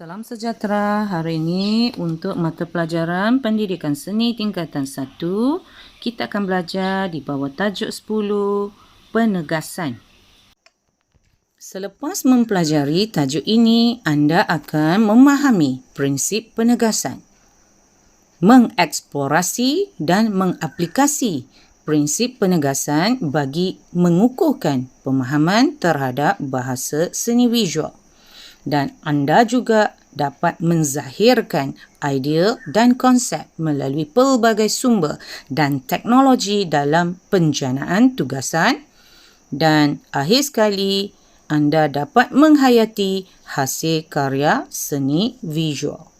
Salam sejahtera. Hari ini untuk mata pelajaran pendidikan seni tingkatan 1, kita akan belajar di bawah tajuk 10, penegasan. Selepas mempelajari tajuk ini, anda akan memahami prinsip penegasan, mengeksplorasi dan mengaplikasi prinsip penegasan bagi mengukuhkan pemahaman terhadap bahasa seni visual. Dan anda juga dapat menzahirkan idea dan konsep melalui pelbagai sumber dan teknologi dalam penjanaan tugasan, dan akhir sekali anda dapat menghayati hasil karya seni visual.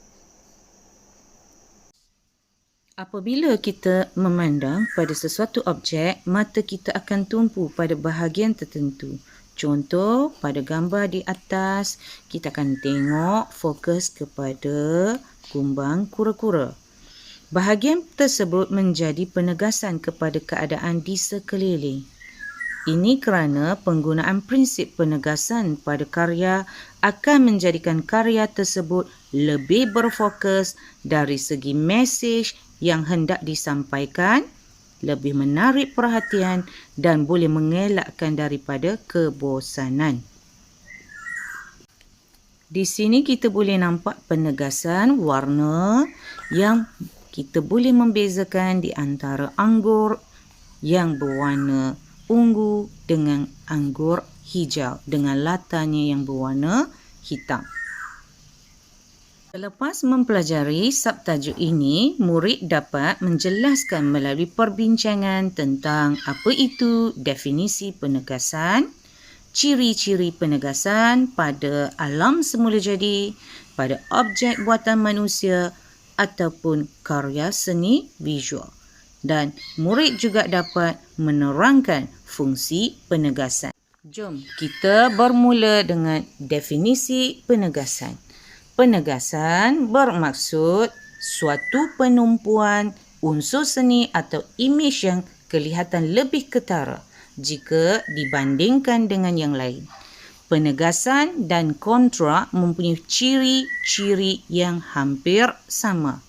Apabila kita memandang pada sesuatu objek, mata kita akan tumpu pada bahagian tertentu. Contoh, pada gambar di atas, kita akan tengok fokus kepada kumbang kura-kura. Bahagian tersebut menjadi penegasan kepada keadaan di sekeliling. Ini kerana penggunaan prinsip penegasan pada karya akan menjadikan karya tersebut lebih berfokus dari segi mesej yang hendak disampaikan, lebih menarik perhatian dan boleh mengelakkan daripada kebosanan. Di sini kita boleh nampak penegasan warna yang kita boleh membezakan di antara anggur yang berwarna ungu dengan anggur hijau dengan latarnya yang berwarna hitam. Selepas mempelajari subtajuk ini, murid dapat menjelaskan melalui perbincangan tentang apa itu definisi penegasan, ciri-ciri penegasan pada alam semula jadi, pada objek buatan manusia ataupun karya seni visual. Dan murid juga dapat menerangkan fungsi penegasan. Jom kita bermula dengan definisi penegasan. Penegasan bermaksud suatu penumpuan unsur seni atau imej yang kelihatan lebih ketara jika dibandingkan dengan yang lain. Penegasan dan kontra mempunyai ciri-ciri yang hampir sama.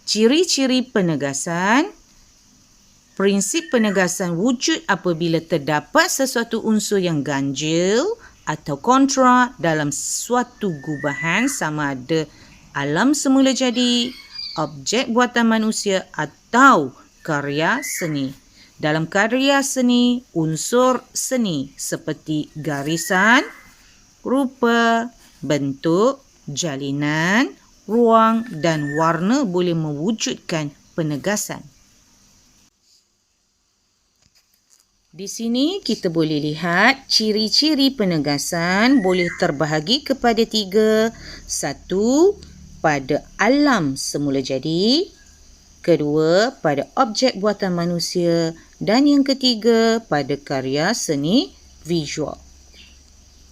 Ciri-ciri penegasan: prinsip penegasan wujud apabila terdapat sesuatu unsur yang ganjil atau kontra dalam suatu gubahan sama ada alam semula jadi, objek buatan manusia atau karya seni. Dalam karya seni, unsur seni seperti garisan, rupa, bentuk, jalinan, ruang dan warna boleh mewujudkan penegasan. Di sini kita boleh lihat ciri-ciri penegasan boleh terbahagi kepada 3. 1, pada alam semula jadi. 2, pada objek buatan manusia. Dan yang ketiga, pada karya seni visual.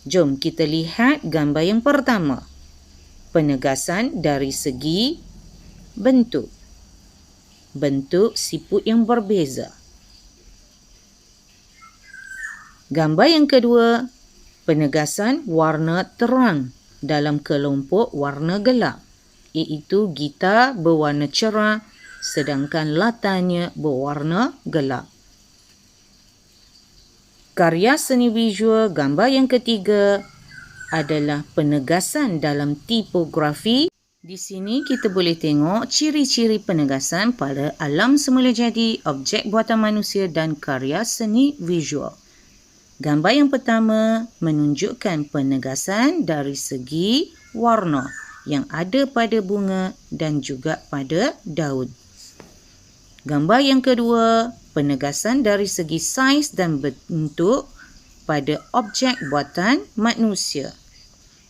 Jom kita lihat gambar yang pertama. Penegasan dari segi bentuk. Bentuk siput yang berbeza. Gambar yang kedua, penegasan warna terang dalam kelompok warna gelap, iaitu gitar berwarna cerah sedangkan latarnya berwarna gelap. Karya seni visual gambar yang ketiga adalah penegasan dalam tipografi. Di sini kita boleh tengok ciri-ciri penegasan pada alam semula jadi, objek buatan manusia dan karya seni visual. Gambar yang pertama menunjukkan penegasan dari segi warna yang ada pada bunga dan juga pada daun. Gambar yang kedua, penegasan dari segi saiz dan bentuk pada objek buatan manusia.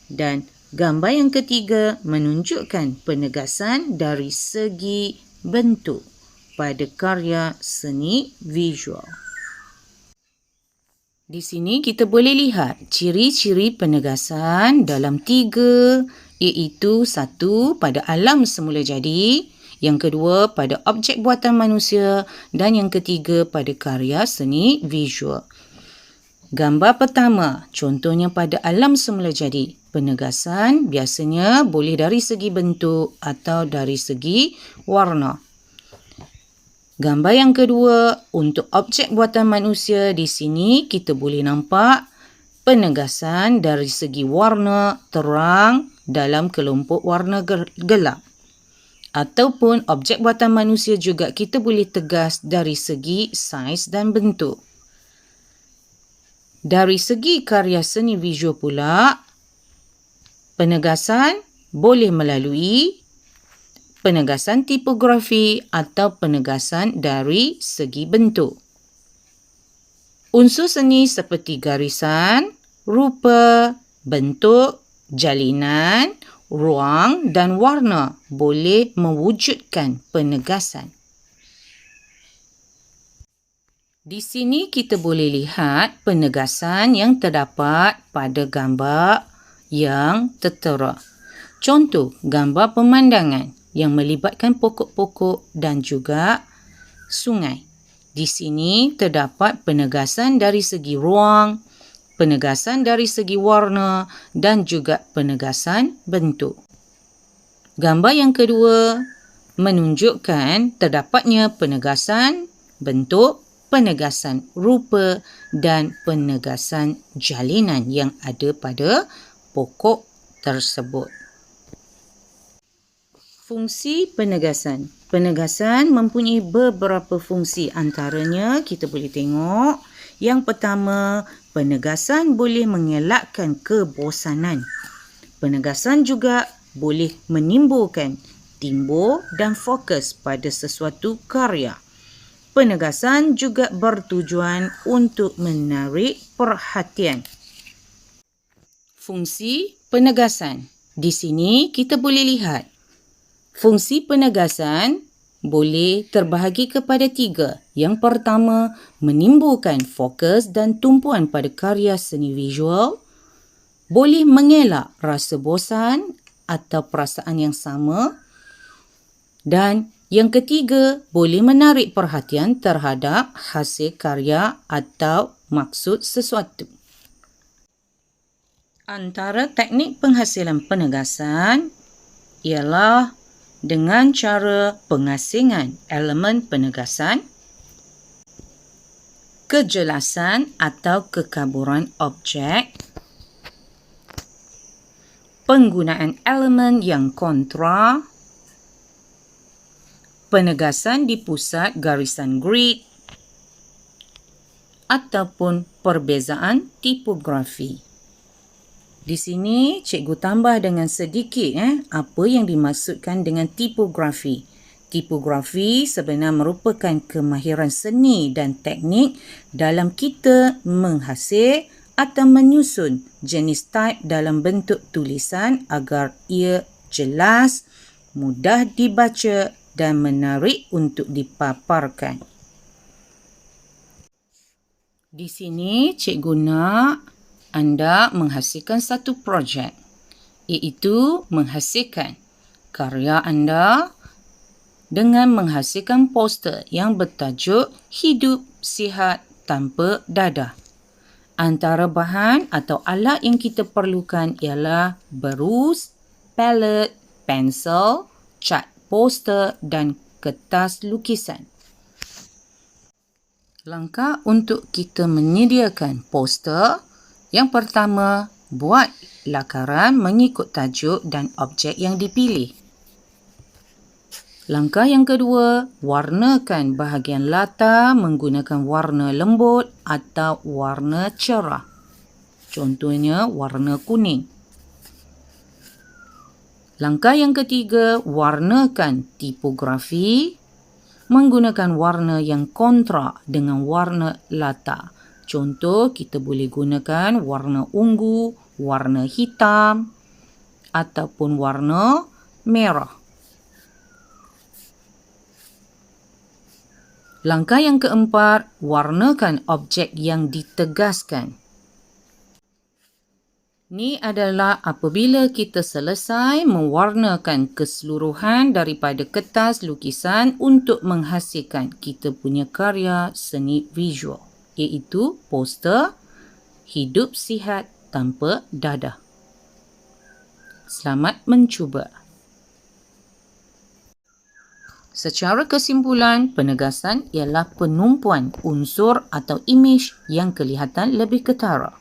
Dan gambar yang ketiga menunjukkan penegasan dari segi bentuk pada karya seni visual. Di sini kita boleh lihat ciri-ciri penegasan dalam 3, iaitu 1, pada alam semula jadi, yang kedua, pada objek buatan manusia dan yang ketiga, pada karya seni visual. Gambar pertama, contohnya pada alam semula jadi. Penegasan biasanya boleh dari segi bentuk atau dari segi warna. Gambar yang kedua, untuk objek buatan manusia di sini kita boleh nampak penegasan dari segi warna terang dalam kelompok warna gelap. Ataupun objek buatan manusia juga kita boleh tegas dari segi saiz dan bentuk. Dari segi karya seni visual pula, penegasan boleh melalui penegasan tipografi atau penegasan dari segi bentuk. Unsur seni seperti garisan, rupa, bentuk, jalinan, ruang dan warna boleh mewujudkan penegasan. Di sini kita boleh lihat penegasan yang terdapat pada gambar yang tertera. Contoh, gambar pemandangan yang melibatkan pokok-pokok dan juga sungai. Di sini terdapat penegasan dari segi ruang, penegasan dari segi warna dan juga penegasan bentuk. Gambar yang kedua menunjukkan terdapatnya penegasan bentuk, penegasan rupa dan penegasan jalinan yang ada pada pokok tersebut. Fungsi penegasan. Penegasan mempunyai beberapa fungsi, antaranya kita boleh tengok. Yang pertama, penegasan boleh mengelakkan kebosanan. Penegasan juga boleh menimbulkan timbul dan fokus pada sesuatu karya. Penegasan juga bertujuan untuk menarik perhatian. Fungsi penegasan. Di sini kita boleh lihat. Fungsi penegasan boleh terbahagi kepada 3. Yang pertama, menimbulkan fokus dan tumpuan pada karya seni visual. Boleh mengelak rasa bosan atau perasaan yang sama. Dan yang ketiga, boleh menarik perhatian terhadap hasil karya atau maksud sesuatu. Antara teknik penghasilan penegasan ialah dengan cara pengasingan elemen penegasan, kejelasan atau kekaburan objek, penggunaan elemen yang kontra, penegasan di pusat garisan grid ataupun perbezaan tipografi. Di sini cikgu tambah dengan sedikit apa yang dimaksudkan dengan tipografi. Tipografi sebenarnya merupakan kemahiran seni dan teknik dalam kita menghasil atau menyusun jenis type dalam bentuk tulisan agar ia jelas, mudah dibaca dan menarik untuk dipaparkan. Di sini cikgu nak anda menghasilkan satu projek, iaitu menghasilkan karya anda dengan menghasilkan poster yang bertajuk Hidup Sihat Tanpa Dadah. Antara bahan atau alat yang kita perlukan ialah berus, palet, pensel, cat poster dan kertas lukisan. Langkah untuk kita menyediakan poster. Yang pertama, buat lakaran mengikut tajuk dan objek yang dipilih. Langkah yang kedua, warnakan bahagian latar menggunakan warna lembut atau warna cerah. Contohnya, warna kuning. Langkah yang ketiga, warnakan tipografi menggunakan warna yang kontra dengan warna latar. Contoh, kita boleh gunakan warna ungu, warna hitam ataupun warna merah. Langkah yang keempat, warnakan objek yang ditegaskan. Ini adalah apabila kita selesai mewarnakan keseluruhan daripada kertas lukisan untuk menghasilkan kita punya karya seni visual, iaitu poster hidup sihat tanpa dadah. Selamat mencuba. Secara kesimpulan, penegasan ialah penumpuan unsur atau imej yang kelihatan lebih ketara.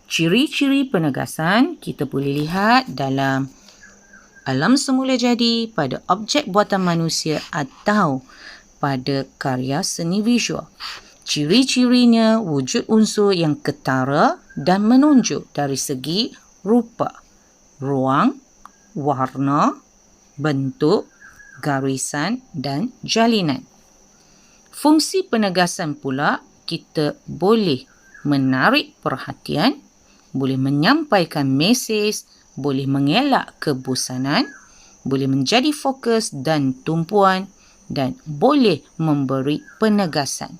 Ciri-ciri penegasan kita boleh lihat dalam alam semula jadi, pada objek buatan manusia atau pada karya seni visual. Ciri-cirinya wujud unsur yang ketara dan menonjol dari segi rupa, ruang, warna, bentuk, garisan dan jalinan. Fungsi penegasan pula, kita boleh menarik perhatian, boleh menyampaikan mesej, boleh mengelak kebosanan, boleh menjadi fokus dan tumpuan dan boleh memberi penegasan.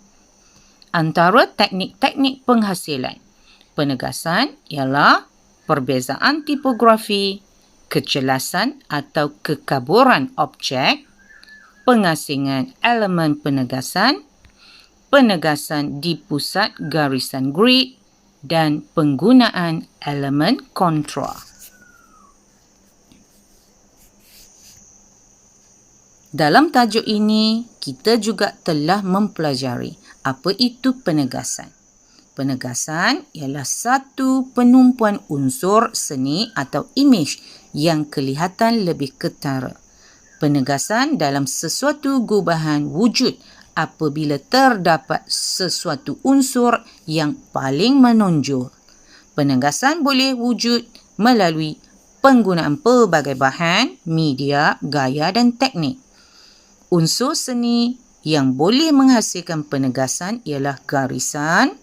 Antara teknik-teknik penghasilan penegasan ialah perbezaan tipografi, kejelasan atau kekaburan objek, pengasingan elemen penegasan, penegasan di pusat garisan grid dan penggunaan elemen kontra. Dalam tajuk ini, kita juga telah mempelajari apa itu penegasan. Penegasan ialah satu penumpuan unsur seni atau imej yang kelihatan lebih ketara. Penegasan dalam sesuatu gubahan wujud apabila terdapat sesuatu unsur yang paling menonjol. Penegasan boleh wujud melalui penggunaan pelbagai bahan, media, gaya dan teknik. Unsur seni yang boleh menghasilkan penegasan ialah garisan,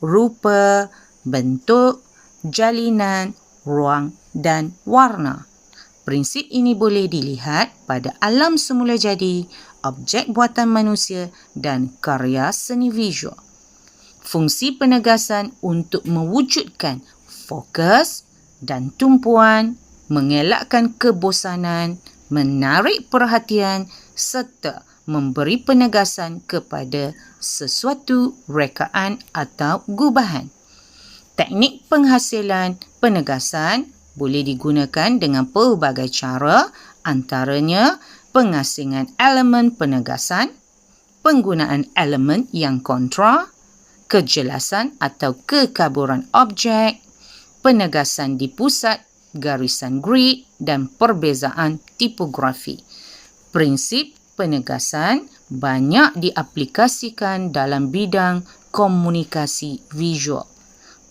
rupa, bentuk, jalinan, ruang dan warna. Prinsip ini boleh dilihat pada alam semula jadi, objek buatan manusia dan karya seni visual. Fungsi penegasan untuk mewujudkan fokus dan tumpuan, mengelakkan kebosanan, menarik perhatian serta memberi penegasan kepada sesuatu rekaan atau gubahan. Teknik penghasilan penegasan boleh digunakan dengan pelbagai cara, antaranya pengasingan elemen penegasan, penggunaan elemen yang kontra, kejelasan atau kekaburan objek, penegasan di pusat garisan grid dan perbezaan tipografi. Prinsip penegasan banyak diaplikasikan dalam bidang komunikasi visual.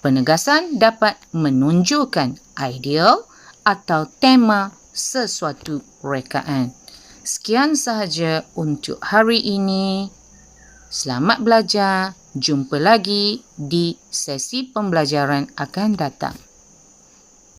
Penegasan dapat menunjukkan ideal atau tema sesuatu rekaan. Sekian sahaja untuk hari ini. Selamat belajar. Jumpa lagi di sesi pembelajaran akan datang.